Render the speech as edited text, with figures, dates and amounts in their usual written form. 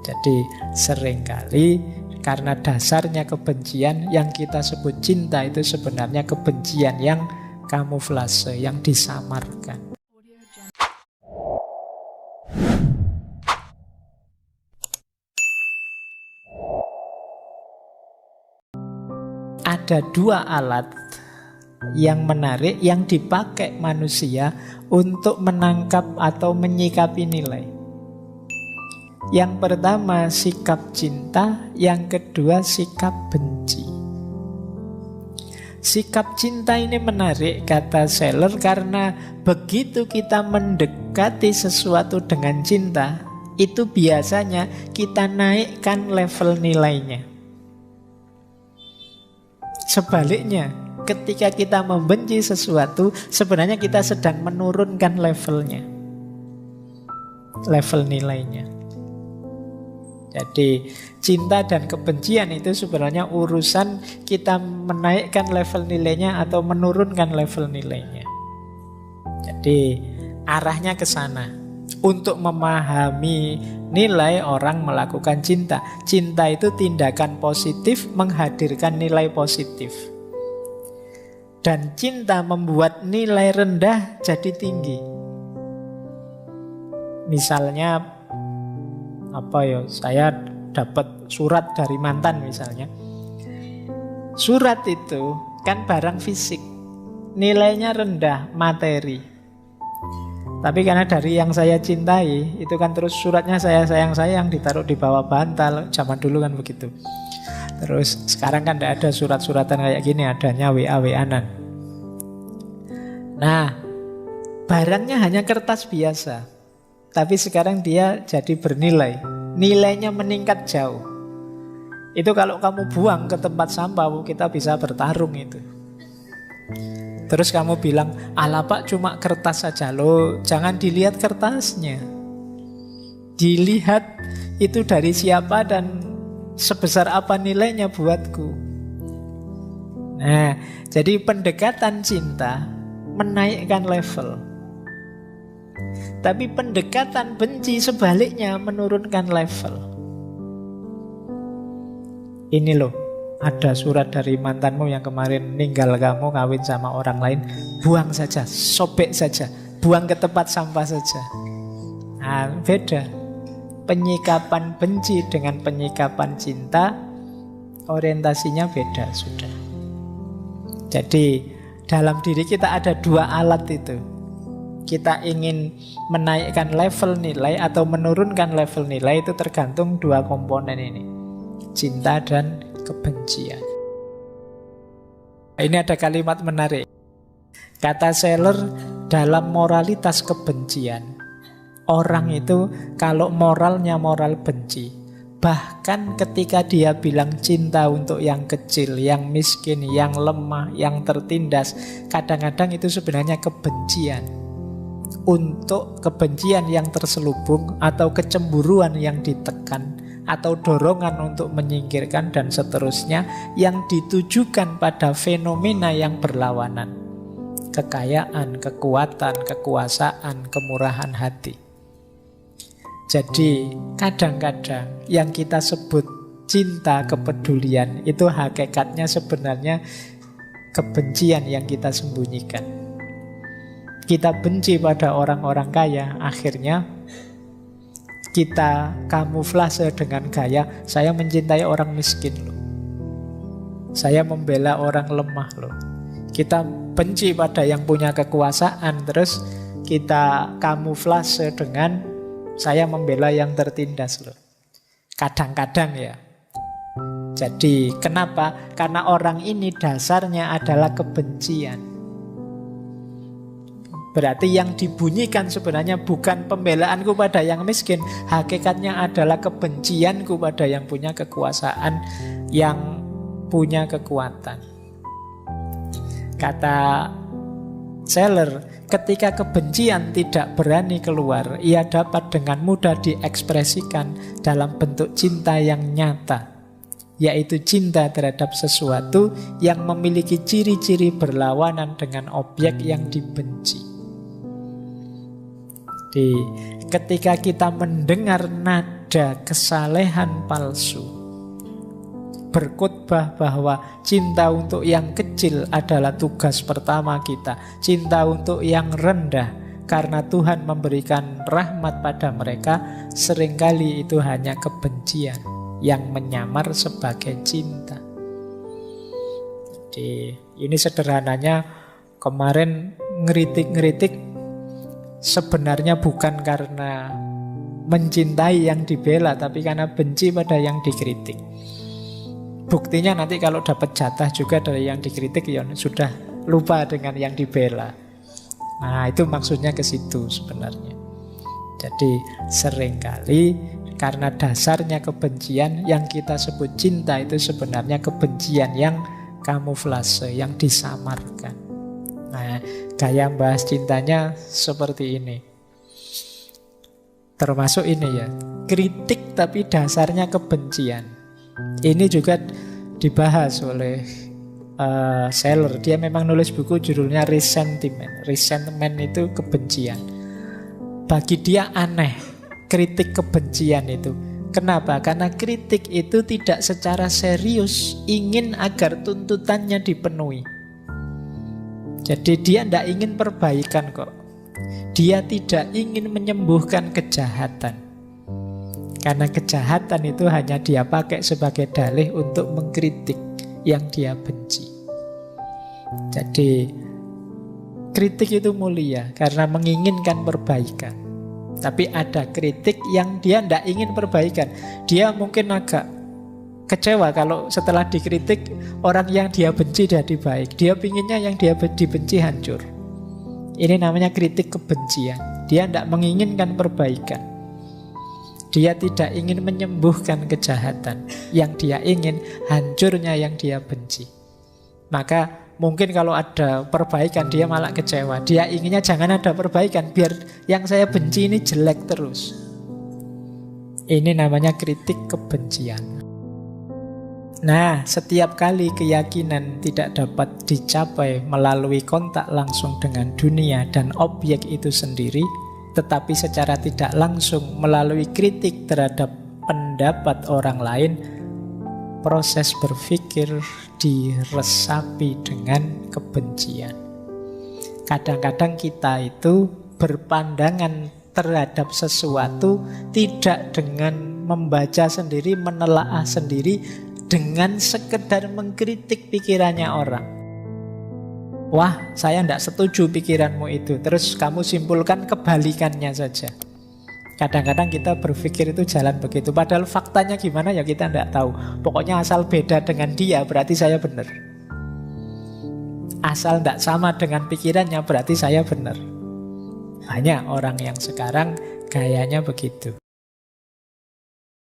Jadi seringkali karena dasarnya kebencian, yang kita sebut cinta itu sebenarnya kebencian yang kamuflase, yang disamarkan. Ada dua alat yang menarik yang dipakai manusia untuk menangkap atau menyikapi nilai. Yang pertama sikap cinta, yang kedua sikap benci. Sikap cinta ini menarik, kata Seller, karena begitu kita mendekati sesuatu dengan cinta, itu biasanya kita naikkan level nilainya. Sebaliknya, ketika kita membenci sesuatu, sebenarnya kita sedang menurunkan levelnya, level nilainya. Jadi cinta dan kebencian itu sebenarnya urusan kita menaikkan level nilainya atau menurunkan level nilainya. Jadi arahnya ke sana. Untuk memahami nilai orang melakukan cinta. Cinta itu tindakan positif menghadirkan nilai positif. Dan cinta membuat nilai rendah jadi tinggi. Misalnya saya dapat surat dari mantan misalnya. Surat itu kan barang fisik, nilainya rendah, materi. Tapi karena dari yang saya cintai, itu kan terus suratnya saya sayang ditaruh di bawah bantal. Zaman dulu kan begitu. Terus sekarang kan tidak ada surat-suratan kayak gini, adanya WA-WA-an. Nah, barangnya hanya kertas biasa. Tapi sekarang dia jadi bernilai. Nilainya meningkat jauh. Itu kalau kamu buang ke tempat sampah, kita bisa bertarung itu. Terus kamu bilang, "Alah Pak, cuma kertas saja." Loh, jangan dilihat kertasnya. Dilihat itu dari siapa dan sebesar apa nilainya buatku. Nah, jadi pendekatan cinta menaikkan level. Tapi pendekatan benci sebaliknya menurunkan level. Ini loh, ada surat dari mantanmu yang kemarin ninggal kamu, kawin sama orang lain. Buang saja, sobek saja, buang ke tempat sampah saja. Nah, beda. Penyikapan benci dengan penyikapan cinta, orientasinya beda sudah. Jadi dalam diri kita ada dua alat itu. Kita ingin menaikkan level nilai atau menurunkan level nilai, itu tergantung dua komponen ini, cinta dan kebencian. Ini ada kalimat menarik. Kata Seller, dalam moralitas kebencian, orang itu kalau moralnya moral benci, bahkan ketika dia bilang cinta untuk yang kecil, yang miskin, yang lemah, yang tertindas, kadang-kadang itu sebenarnya kebencian. Untuk kebencian yang terselubung atau kecemburuan yang ditekan atau dorongan untuk menyingkirkan dan seterusnya yang ditujukan pada fenomena yang berlawanan. Kekayaan, kekuatan, kekuasaan, kemurahan hati. Jadi kadang-kadang yang kita sebut cinta, kepedulian, itu hakikatnya sebenarnya kebencian yang kita sembunyikan. Kita benci pada orang-orang kaya, akhirnya kita kamuflase dengan gaya, saya mencintai orang miskin loh. Saya membela orang lemah loh. Kita benci pada yang punya kekuasaan, terus kita kamuflase dengan saya membela yang tertindas loh. Kadang-kadang ya. Jadi kenapa? Karena orang ini dasarnya adalah kebencian. Berarti yang dibunyikan sebenarnya bukan pembelaanku pada yang miskin, hakikatnya adalah kebencianku pada yang punya kekuasaan, yang punya kekuatan. Kata Seller, ketika kebencian tidak berani keluar, ia dapat dengan mudah diekspresikan dalam bentuk cinta yang nyata, yaitu cinta terhadap sesuatu yang memiliki ciri-ciri berlawanan dengan objek yang dibenci. Jadi ketika kita mendengar ada kesalehan palsu. Berkhotbah bahwa cinta untuk yang kecil adalah tugas pertama kita. Cinta untuk yang rendah, karena Tuhan memberikan rahmat pada mereka, seringkali itu hanya kebencian yang menyamar sebagai cinta. Jadi ini sederhananya, kemarin ngeritik-ngeritik sebenarnya bukan karena mencintai yang dibela, tapi karena benci pada yang dikritik. Buktinya nanti kalau dapat jatah juga dari yang dikritik, ya sudah lupa dengan yang dibela. Nah, itu maksudnya ke situ sebenarnya. Jadi seringkali karena dasarnya kebencian, yang kita sebut cinta itu sebenarnya kebencian yang kamuflase, yang disamarkan. Nah, gaya bahas cintanya seperti ini. Termasuk ini ya, kritik tapi dasarnya kebencian. Ini juga dibahas oleh Seller. Dia memang nulis buku judulnya Resentment. Resentment itu kebencian. Bagi dia aneh kritik kebencian itu. Kenapa? Karena kritik itu tidak secara serius ingin agar tuntutannya dipenuhi. Jadi dia tidak ingin perbaikan kok. Dia tidak ingin menyembuhkan kejahatan. Karena kejahatan itu hanya dia pakai sebagai dalih untuk mengkritik yang dia benci. Jadi kritik itu mulia karena menginginkan perbaikan. Tapi ada kritik yang dia tidak ingin perbaikan. Dia mungkin agak kecewa kalau setelah dikritik orang yang dia benci jadi baik. Dia pinginnya yang dia dibenci hancur. Ini namanya kritik kebencian. Dia tidak menginginkan perbaikan. Dia tidak ingin menyembuhkan kejahatan. Yang dia ingin hancurnya yang dia benci. Maka mungkin kalau ada perbaikan dia malah kecewa. Dia inginnya jangan ada perbaikan, biar yang saya benci ini jelek terus. Ini namanya kritik kebencian. Nah, setiap kali keyakinan tidak dapat dicapai melalui kontak langsung dengan dunia dan objek itu sendiri, tetapi secara tidak langsung melalui kritik terhadap pendapat orang lain, proses berpikir diresapi dengan kebencian. Kadang-kadang kita itu berpandangan terhadap sesuatu tidak dengan membaca sendiri, menelaah sendiri, dengan sekedar mengkritik pikirannya orang. Wah, saya tidak setuju pikiranmu itu. Terus kamu simpulkan kebalikannya saja. Kadang-kadang kita berpikir itu jalan begitu. Padahal faktanya gimana ya kita tidak tahu. Pokoknya asal beda dengan dia berarti saya benar. Asal tidak sama dengan pikirannya berarti saya benar. Banyak orang yang sekarang gayanya begitu.